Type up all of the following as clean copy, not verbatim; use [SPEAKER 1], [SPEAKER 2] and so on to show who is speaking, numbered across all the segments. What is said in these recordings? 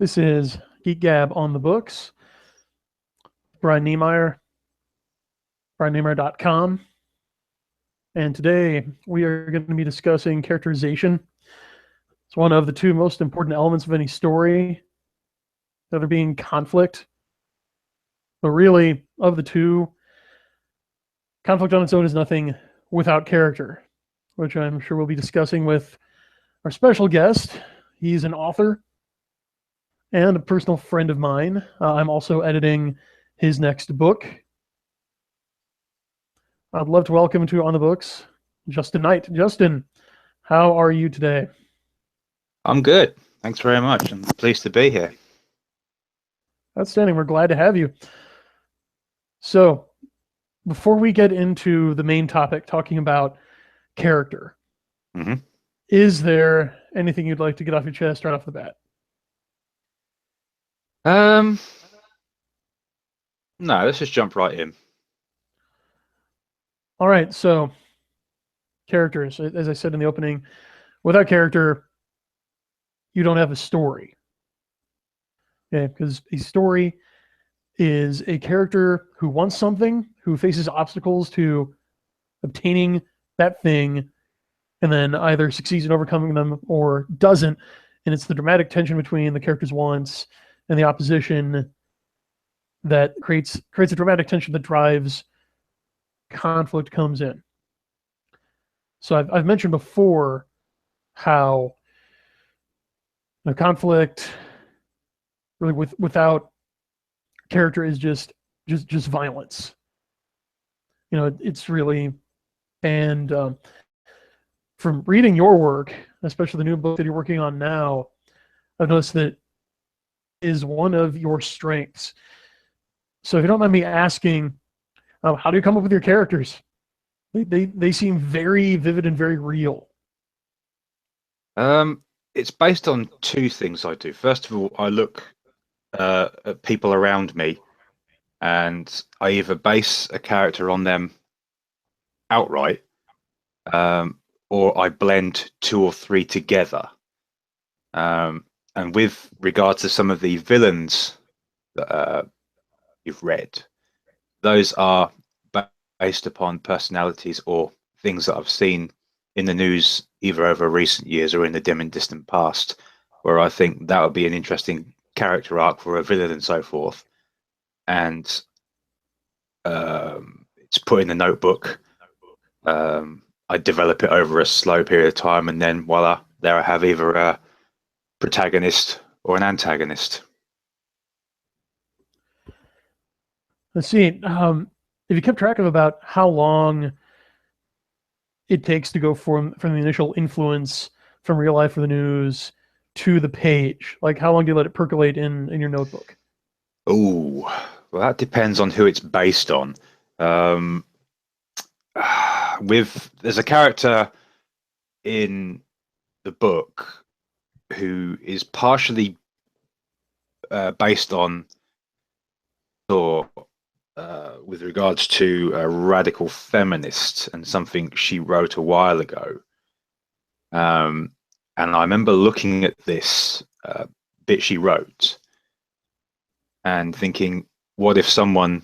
[SPEAKER 1] This is Geek Gab on the books. Brian Niemeier, BrianNiemeier.com. And today we are going to be discussing characterization. It's one of the two most important elements of any story, the other being conflict. But really, of the two, conflict on its own is nothing without character, which I'm sure we'll be discussing with our special guest. He's an author and a personal friend of mine. I'm also editing his next book. I'd love to welcome to On the Books, Justin Knight. Justin, how are you today?
[SPEAKER 2] I'm good. Thanks very much. I'm pleased to be here.
[SPEAKER 1] Outstanding. We're glad to have you. So, before we get into the main topic, talking about character, is there anything you'd like to get off your chest right off the bat?
[SPEAKER 2] No, let's just jump right in.
[SPEAKER 1] All right. So, characters, as I said in the opening, without character, you don't have a story. Okay, because a story is a character who wants something, who faces obstacles to obtaining that thing, and then either succeeds in overcoming them or doesn't. And it's the dramatic tension between the character's wants and the opposition that creates a dramatic tension that drives conflict comes in. So I've mentioned before how the conflict really without character is just violence. You know, it's really, and from reading your work, especially the new book that you're working on now, I've noticed that is one of your strengths. So if you don't mind me asking, how do you come up with your characters? They seem very vivid and very real.
[SPEAKER 2] It's based on two things I do. First of all, I look at people around me, and I either base a character on them outright, or I blend two or three together. And with regards to some of the villains that you've read, those are based upon personalities or things that I've seen in the news either over recent years or in the dim and distant past, where I think that would be an interesting character arc for a villain and so forth. And it's put in the notebook. I develop it over a slow period of time, and then voila, there I have either a protagonist or an antagonist.
[SPEAKER 1] Let's see. If you kept track of about how long it takes to go from the initial influence from real life or the news to the page, like how long do you let it percolate in your notebook?
[SPEAKER 2] Oh, well, that depends on who it's based on. There's a character in the book who is partially based on, or with regards to a radical feminist and something she wrote a while ago. And I remember looking at this bit she wrote and thinking, what if someone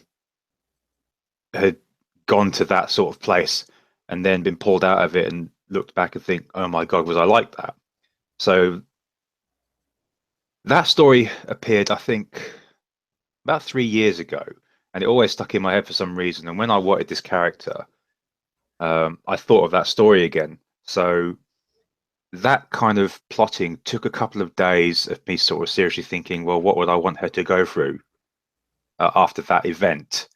[SPEAKER 2] had gone to that sort of place and then been pulled out of it and looked back and think, oh my God, was I like that? So that story appeared, I think, about 3 years ago, and it always stuck in my head for some reason. And when I wanted this character, I thought of that story again. So that kind of plotting took a couple of days of me sort of seriously thinking, well, what would I want her to go through after that event?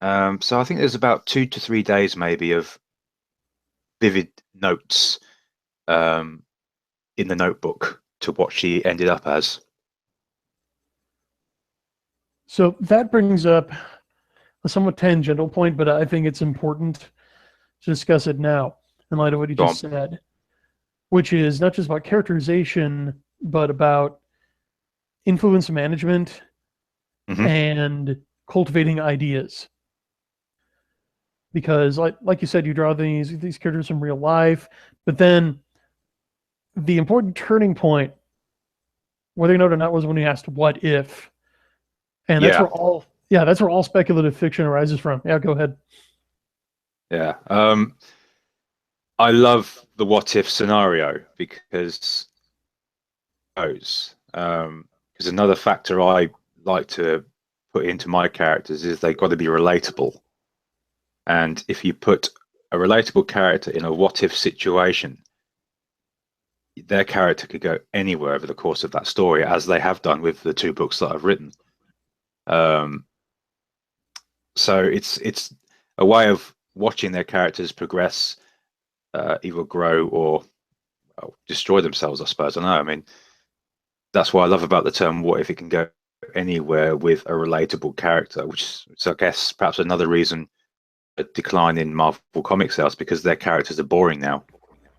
[SPEAKER 2] So I think there's about 2 to 3 days maybe of vivid notes in the notebook to what she ended up as.
[SPEAKER 1] So that brings up a somewhat tangential point, but I think it's important to discuss it now in light of what you just said, which is not just about characterization, but about influence management and cultivating ideas. Because like you said, you draw these characters from real life, but then the important turning point whether you know it or not, was when he asked "What if," and
[SPEAKER 2] Yeah,
[SPEAKER 1] that's where all speculative fiction arises from. Yeah, go ahead.
[SPEAKER 2] yeah. I love the what if scenario because because another factor I like to put into my characters is they've got to be relatable. And if you put a relatable character in a what if situation, their character could go anywhere over the course of that story, as they have done with the two books that I've written. Um, so it's a way of watching their characters progress, either grow or destroy themselves, I suppose. I know. I mean, that's what I love about the term "what if" it can go anywhere with a relatable character, which is, I guess, perhaps another reason a decline in Marvel comic sales because their characters are boring now.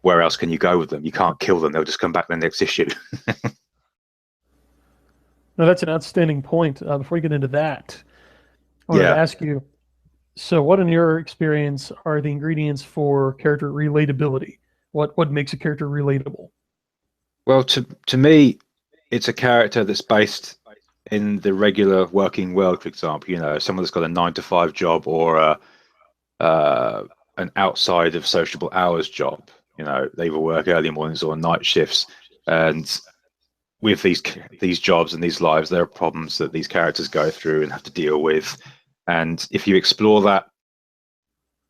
[SPEAKER 2] Where else can you go with them? You can't kill them; they'll just come back in the next issue.
[SPEAKER 1] No, that's an outstanding point. Before we get into that, I wanted to
[SPEAKER 2] Yeah.
[SPEAKER 1] ask you. So, what in your experience are the ingredients for character relatability? What makes a character relatable?
[SPEAKER 2] Well, to me, it's a character that's based in the regular working world. For example, someone that's got a 9 to 5 job or uh, an outside of sociable hours job. They either work early mornings or night shifts, and with these jobs and these lives, there are problems that these characters go through and have to deal with. And if you explore that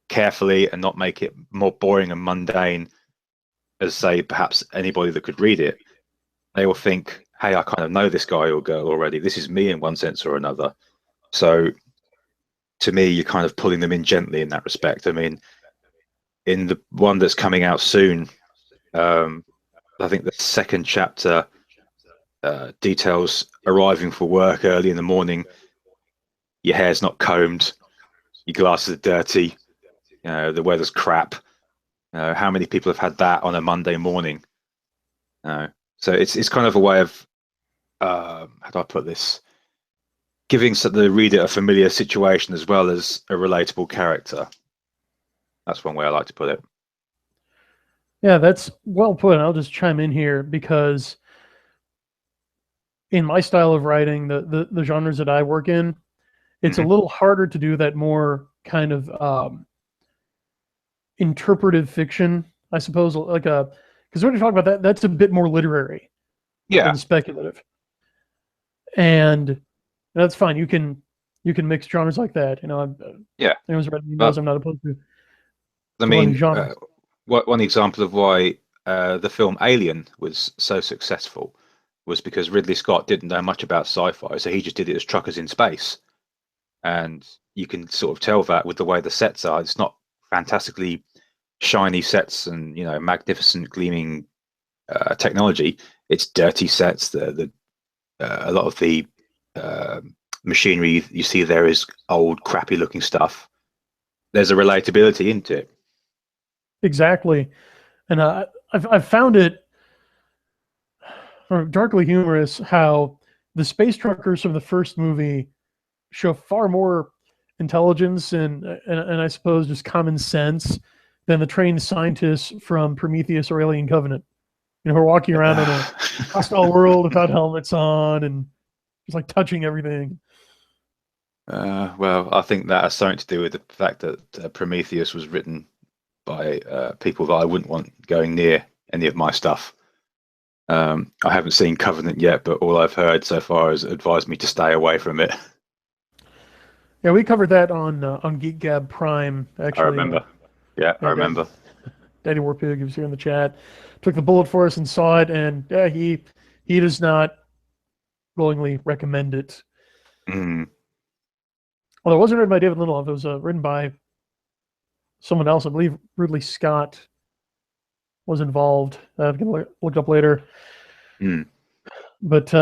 [SPEAKER 2] carefully and not make it more boring and mundane, as say perhaps anybody that could read it, they will think, "Hey, I kind of know this guy or girl already. This is me in one sense or another." So to me, you're kind of pulling them in gently in that respect. I mean, in the one that's coming out soon, um, I think the second chapter details arriving for work early in the morning. Your hair's not combed, your glasses are dirty, the weather's crap. How many people have had that on a Monday morning? So it's kind of a way of how do I put this? Giving the reader a familiar situation as well as a relatable character. That's one way I like to put it.
[SPEAKER 1] Yeah, that's well put. I'll just chime in here because in my style of writing, the genres that I work in, it's a
[SPEAKER 2] Hmm.
[SPEAKER 1] little harder to do that more kind of interpretive fiction, I suppose. Like a because when you talk about that, that's a bit more literary
[SPEAKER 2] Yeah,
[SPEAKER 1] than speculative, and that's fine. You can mix genres like that.
[SPEAKER 2] yeah.
[SPEAKER 1] Anyone's read emails.
[SPEAKER 2] But
[SPEAKER 1] I'm not opposed
[SPEAKER 2] I
[SPEAKER 1] to learning
[SPEAKER 2] mean,
[SPEAKER 1] genres.
[SPEAKER 2] one example of why the film Alien was so successful was because Ridley Scott didn't know much about sci-fi, so he just did it as truckers in space. And you can sort of tell that with the way the sets are. It's not fantastically shiny sets and magnificent gleaming technology. It's dirty sets. The A lot of the uh, machinery you see there is old, crappy looking stuff. There's a relatability into it.
[SPEAKER 1] Exactly, and I've found it darkly humorous how the space truckers from the first movie show far more intelligence and I suppose just common sense than the trained scientists from Prometheus or Alien Covenant. Who are walking around in a hostile world without helmets on and just like touching everything.
[SPEAKER 2] Well, I think that has something to do with the fact that Prometheus was written by people that I wouldn't want going near any of my stuff. I haven't seen Covenant yet, but all I've heard so far has advised me to stay away from it.
[SPEAKER 1] Yeah, we covered that on Geek Gab Prime
[SPEAKER 2] I
[SPEAKER 1] actually.
[SPEAKER 2] remember. Yeah, I
[SPEAKER 1] Yeah,
[SPEAKER 2] remember.
[SPEAKER 1] Daddy Warpig, he was here in the chat, took the bullet for us and saw it, and yeah, he does not willingly recommend it.
[SPEAKER 2] Mm.
[SPEAKER 1] Although it wasn't written by David Lindelof, it was written by someone else. I believe Ridley Scott was involved. I'm gonna look it up later.
[SPEAKER 2] Mm.
[SPEAKER 1] But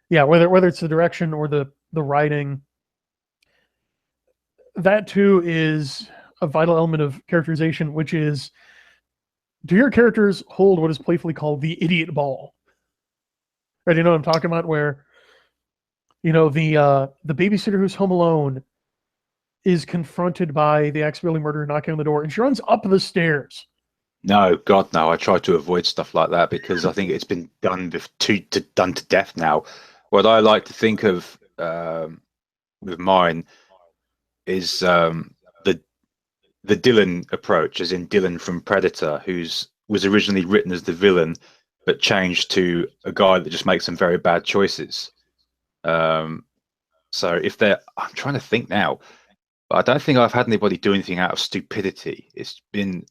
[SPEAKER 1] yeah, whether it's the direction or the writing, that too is a vital element of characterization, which is do your characters hold what is playfully called the idiot ball? Right? You know what I'm talking about? Where the babysitter who's home alone is confronted by the ex-building murderer knocking on the door, and she runs up the stairs
[SPEAKER 2] No, God, no. I try to avoid stuff like that because I think it's been done done to death now. What I like to think of with mine is the the Dylan approach, as in Dylan from Predator, who's was originally written as the villain, but changed to a guy that just makes some very bad choices. Um, so if they're, I'm trying to think now, but I don't think I've had anybody do anything out of stupidity. It's been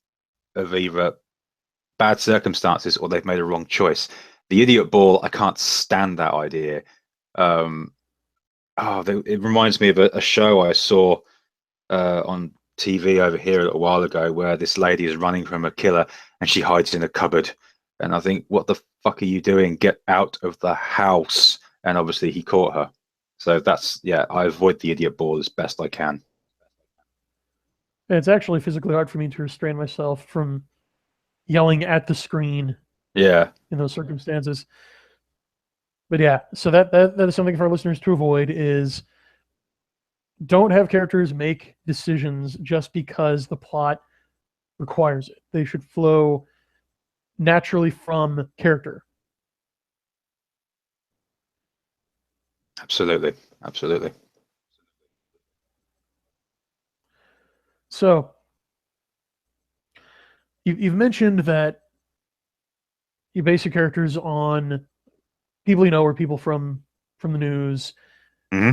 [SPEAKER 2] of either bad circumstances or they've made a wrong choice. The idiot ball, I can't stand that idea. Um, it reminds me of a show I saw on TV over here a little while ago where this lady is running from a killer and she hides in a cupboard. And I think, what the fuck are you doing? Get out of the house. And obviously he caught her. So that's, yeah, I avoid the idiot ball as best I can.
[SPEAKER 1] And it's actually physically hard for me to restrain myself from yelling at the screen
[SPEAKER 2] Yeah,
[SPEAKER 1] in those circumstances. But yeah, so that is something for our listeners to avoid is don't have characters make decisions just because the plot requires it. They should flow naturally from character.
[SPEAKER 2] absolutely. Absolutely.
[SPEAKER 1] So you've mentioned that you base your characters on people you know or people from the news.
[SPEAKER 2] Hmm.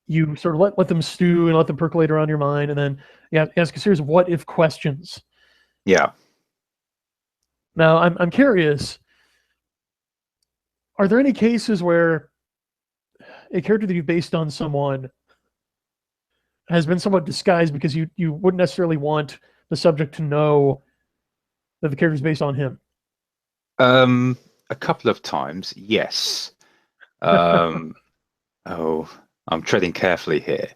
[SPEAKER 1] You sort of let them stew and let them percolate around your mind, and then you ask a series of what if questions.
[SPEAKER 2] Yeah.
[SPEAKER 1] Now I'm curious. Are there any cases where a character that you've based on someone has been somewhat disguised because you wouldn't necessarily want the subject to know that the character is based on him?
[SPEAKER 2] A couple of times, yes. Um, oh, I'm treading carefully here.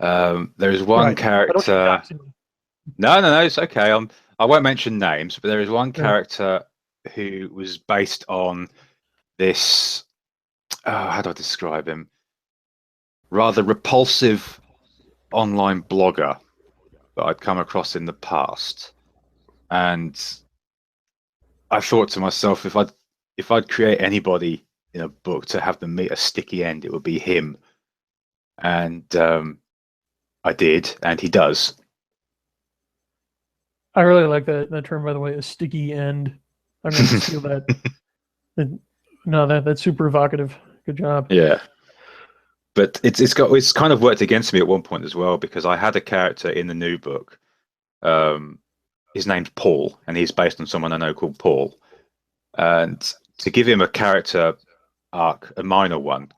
[SPEAKER 2] There is one
[SPEAKER 1] Right. I don't need
[SPEAKER 2] character.
[SPEAKER 1] doxing.
[SPEAKER 2] No, no, no, it's okay. I won't mention names, but there is one
[SPEAKER 1] Yeah.
[SPEAKER 2] character who was based on this. How do I describe him? Rather repulsive online blogger that I'd come across in the past, and I thought to myself, if I'd create anybody in a book to have them meet a sticky end, it would be him. And I did, and he does.
[SPEAKER 1] I really like that term, by the way, a sticky end. I'm going to steal that. No, that's super evocative. Good job.
[SPEAKER 2] Yeah, but it's kind of worked against me at one point as well because I had a character in the new book. Um, his name's Paul, and he's based on someone I know called Paul. And to give him a character arc, a minor one,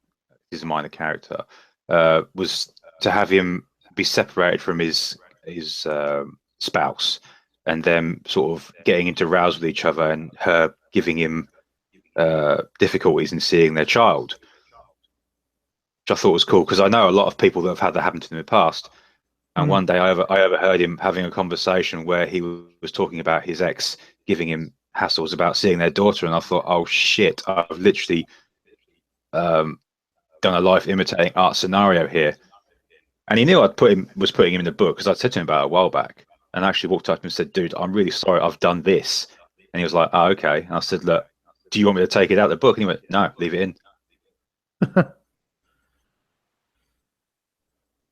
[SPEAKER 2] he's a minor character, was to have him be separated from his spouse, and them sort of getting into rows with each other, and her giving him difficulties in seeing their child, which I thought was cool because I know a lot of people that have had that happen to them in the past. And
[SPEAKER 1] Mm.
[SPEAKER 2] one day I overheard him having a conversation where he was talking about his ex giving him hassles about seeing their daughter, and I thought, oh shit, I've literally um, done a life imitating art scenario here. And he knew was putting him in the book because I said to him about it a while back, and I actually walked up and said, "Dude, I'm really sorry, I've done this." And he was like, "Oh, okay." And I said, "Look, do you want me to take it out of the book?" And he went, "No, leave it in."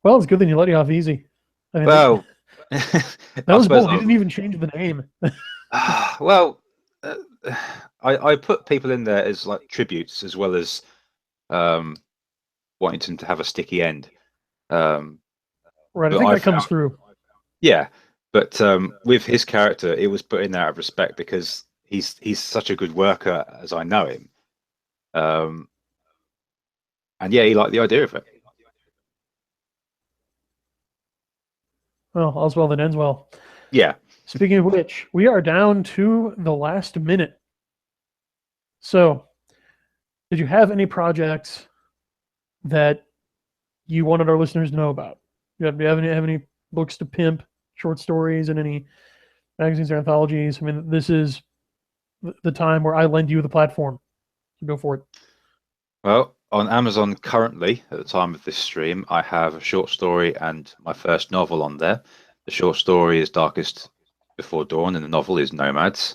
[SPEAKER 1] Well, it's good that you let you off easy. I mean,
[SPEAKER 2] Well,
[SPEAKER 1] that
[SPEAKER 2] I
[SPEAKER 1] was
[SPEAKER 2] suppose
[SPEAKER 1] bold. You didn't even change the name.
[SPEAKER 2] well, uh, I put people in there as like tributes as well as um, wanting them to have a sticky end. Um,
[SPEAKER 1] Right. I
[SPEAKER 2] but
[SPEAKER 1] think
[SPEAKER 2] I
[SPEAKER 1] that comes
[SPEAKER 2] found,
[SPEAKER 1] through.
[SPEAKER 2] yeah, but with his character, it was put in there out of respect because he's such a good worker as I know him. Um, and yeah, he liked the idea of it.
[SPEAKER 1] Well, all's well that ends well.
[SPEAKER 2] Yeah.
[SPEAKER 1] Speaking of which, we are down to the last minute. So, did you have any projects that you wanted our listeners to know about? Do you have any books to pimp, short stories, and any magazines or anthologies? I mean, this is the time where I lend you the platform. So go for it.
[SPEAKER 2] Well, on Amazon currently, at the time of this stream, I have a short story and my first novel on there. The short story is Darkest Before Dawn, and the novel is Nomads.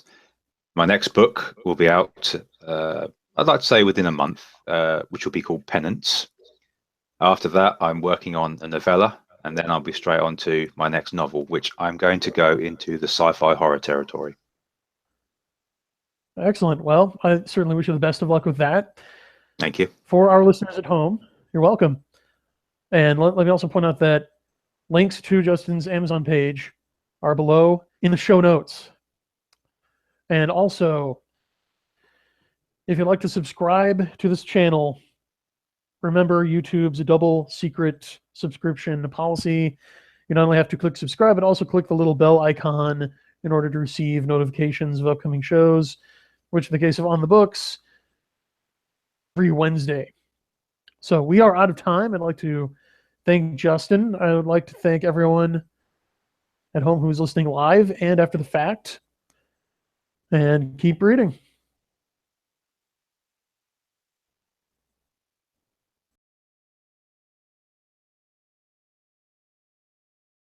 [SPEAKER 2] My next book will be out, I'd like to say within a month, which will be called Penance. After that, I'm working on a novella, and then I'll be straight on to my next novel, which I'm going to go into the sci-fi horror territory.
[SPEAKER 1] Excellent. Well, I certainly wish you the best of luck with that.
[SPEAKER 2] Thank you.
[SPEAKER 1] For our listeners at home, you're welcome. And let me also point out that links to Justin's Amazon page are below in the show notes. And also, if you'd like to subscribe to this channel, remember YouTube's a double secret subscription policy. You not only have to click subscribe, but also click the little bell icon in order to receive notifications of upcoming shows, which in the case of On the Books, every Wednesday. So we are out of time. I'd like to thank Justin. I would like to thank everyone at home who's listening live and after the fact. And keep reading.